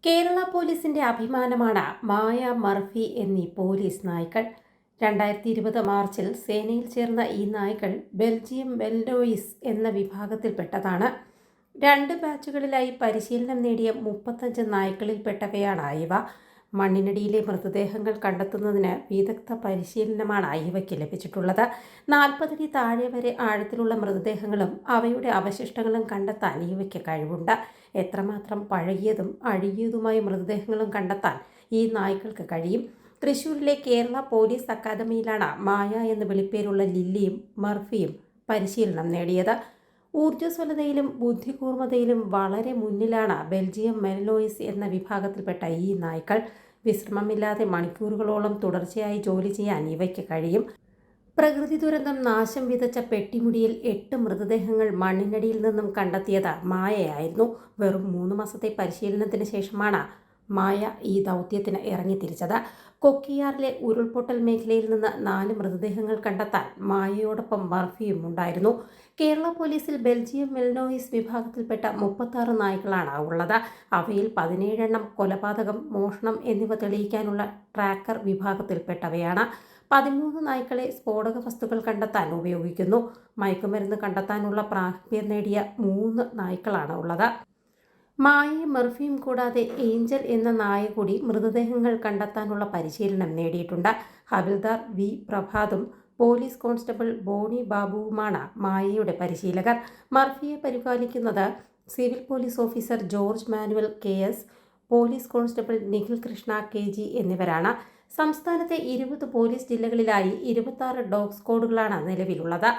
കേരള പോലീസിന്റെ അഭിമാനമാണ് മായ, മർഫി എന്നീ പോലീസ് നായ്ക്കൾ. 2020 മാർച്ചിൽ സേനയിൽ ചേർന്ന ഈ നായ്ക്കൾ ബെൽജിയം മെൽനോയിസ് എന്ന വിഭാഗത്തിൽപ്പെട്ടതാണ്. 2 ബാച്ചുകളിലായി പരിശീലനം നേടിയ 35 നായ്ക്കളിൽപ്പെട്ടവയാണ് ഇവ. മണ്ണിനടിയിലെ മൃതദേഹങ്ങൾ കണ്ടെത്തുന്നതിന് വിദഗ്ധ പരിശീലനമാണ് ഇവയ്ക്ക് ലഭിച്ചിട്ടുള്ളത്. 40 അടി താഴെ വരെ ആഴത്തിലുള്ള മൃതദേഹങ്ങളും അവയുടെ അവശിഷ്ടങ്ങളും കണ്ടെത്താൻ ഇവയ്ക്ക് കഴിവുണ്ട്. എത്രമാത്രം പഴകിയതും അഴുകിയതുമായ മൃതദേഹങ്ങളും കണ്ടെത്താൻ ഈ നായ്ക്കൾക്ക് കഴിയും. തൃശ്ശൂരിലെ കേരള പോലീസ് അക്കാദമിയിലാണ് മായ എന്ന് വിളിപ്പേരുള്ള ലില്ലിയും മർഫിയും പരിശീലനം നേടിയത്. ഊർജ്ജസ്വലതയിലും ബുദ്ധികൂർമ്മതയിലും വളരെ മുന്നിലാണ് ബെൽജിയം മെൽനോയിസ് എന്ന വിഭാഗത്തിൽപ്പെട്ട ഈ നായ്ക്കൾ. വിശ്രമമില്ലാതെ മണിക്കൂറുകളോളം തുടർച്ചയായി ജോലി ചെയ്യാൻ ഇവയ്ക്ക് കഴിയും. പ്രകൃതി ദുരന്തം നാശം വിതച്ച പെട്ടിമുടിയിൽ 8 മൃതദേഹങ്ങൾ മണ്ണിനടിയിൽ നിന്നും കണ്ടെത്തിയത് മായയായിരുന്നു. വെറും 3 മാസത്തെ പരിശീലനത്തിന് ശേഷമാണ് മായ ഈ ദൗത്യത്തിന് ഇറങ്ങിത്തിരിച്ചത്. കൊക്കിയാറിലെ ഉരുൾപൊട്ടൽ മേഖലയിൽ നിന്ന് 4 മൃതദേഹങ്ങൾ കണ്ടെത്താൻ മായയോടൊപ്പം മർഫിയും ഉണ്ടായിരുന്നു. കേരള പോലീസിൽ ബെൽജിയം മെൽനോയിസ് വിഭാഗത്തിൽപ്പെട്ട 36 നായ്ക്കളാണ് ഉള്ളത്. അവയിൽ 17 എണ്ണം കൊലപാതകം, മോഷണം എന്നിവ തെളിയിക്കാനുള്ള ട്രാക്കർ വിഭാഗത്തിൽപ്പെട്ടവയാണ്. 13 നായ്ക്കളെ സ്ഫോടക വസ്തുക്കൾ കണ്ടെത്താൻ ഉപയോഗിക്കുന്നു. മയക്കുമരുന്ന് കണ്ടെത്താനുള്ള പ്രാഗൽഭ്യം നേടിയ 3 നായ്ക്കളാണ് ഉള്ളത്. മായയും മർഫിയും കൂടാതെ ഏഞ്ചൽ എന്ന നായ കൂടി മൃതദേഹങ്ങൾ കണ്ടെത്താനുള്ള പരിശീലനം നേടിയിട്ടുണ്ട്. ഹവിൽദാർ വി പ്രഭാതും പോലീസ് കോൺസ്റ്റബിൾ ബോണി ബാബുവുമാണ് മായയുടെ പരിശീലകർ. മർഫിയെ പരിപാലിക്കുന്നത് civil police officer George Manuel KS, police constable Nikhil Krishna KG എന്നിവരാണ്. സംസ്ഥാനത്തെ 20 പോലീസ് ജില്ലകളിലായി 26 ഡോഗ് സ്ക്വാഡുകളാണ് നിലവിലുള്ളത്.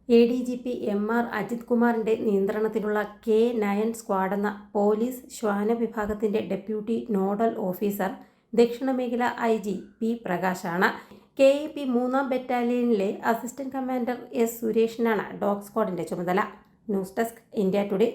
ADGP MR അജിത് കുമാറിന്റെ നിയന്ത്രണത്തിലുള്ള K9 സ്ക്വാഡ് എന്ന പോലീസ് ശ്വാന വിഭാഗത്തിന്റെ ഡെപ്യൂട്ടി നോഡൽ ഓഫീസർ ദക്ഷിണമേഖല IG P പ്രകാശാണ്. KAP 3-ാം ബറ്റാലിയനിലെ അസിസ്റ്റന്റ് കമാൻഡർ S സുരേഷിനാണ് ഡോഗ് സ്ക്വാഡിന്റെ ചുമതല. News desk, India today.